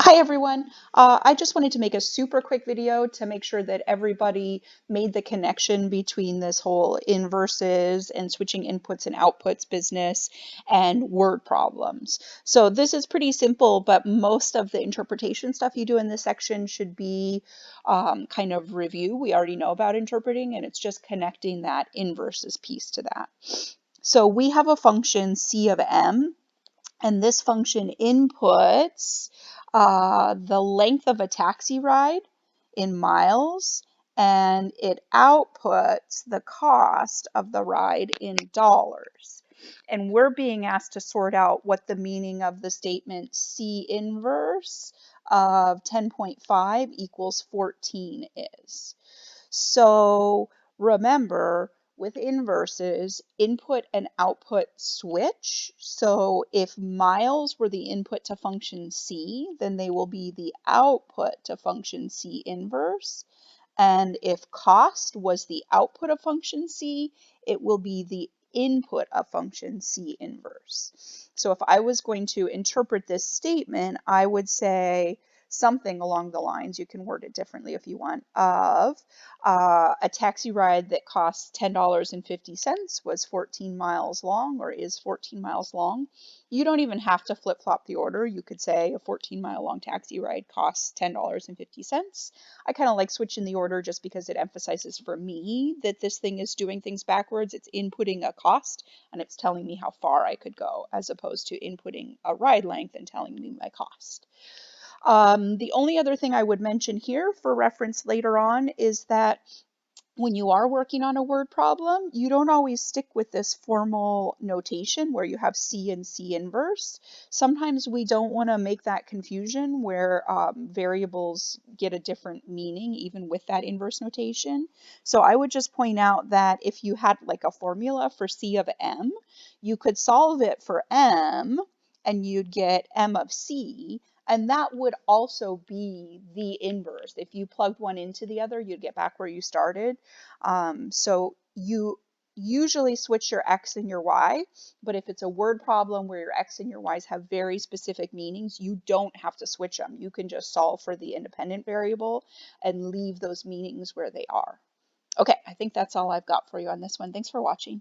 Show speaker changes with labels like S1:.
S1: Hi everyone. I just wanted to make a super quick video to make sure that everybody made the connection between this whole inverses and switching inputs and outputs business and word problems. So this is pretty simple, but most of the interpretation stuff you do in this section should be kind of review. We already know about interpreting, and it's just connecting that inverses piece to that. So we have a function C of M, and this function inputs the length of a taxi ride in miles, and it outputs the cost of the ride in dollars. And we're being asked to sort out what the meaning of the statement C inverse of 10.5 equals 14 is. So remember, with inverses, input and output switch. So if miles were the input to function C, then they will be the output to function C inverse. And if cost was the output of function C, it will be the input of function C inverse. So if I was going to interpret this statement, I would say something along the lines, you can word it differently if you want, of a taxi ride that costs $10.50 was 14 miles long, or is 14 miles long. You don't even have to flip-flop the order. You could say a 14-mile long taxi ride costs $10.50. I kind of like switching the order just because it emphasizes for me that this thing is doing things backwards. It's inputting a cost and it's telling me how far I could go, as opposed to inputting a ride length and telling me my cost. The only other thing I would mention here for reference later on is that when you are working on a word problem, you don't always stick with this formal notation where you have C and C inverse. Sometimes we don't want to make that confusion where variables get a different meaning even with that inverse notation. So I would just point out that if you had like a formula for C of M, you could solve it for M and you'd get M of C. And that would also be the inverse. If you plugged one into the other, you'd get back where you started. So you usually switch your X and your Y, but if it's a word problem where your X and your Y's have very specific meanings, you don't have to switch them. You can just solve for the independent variable and leave those meanings where they are. Okay, I think that's all I've got for you on this one. Thanks for watching.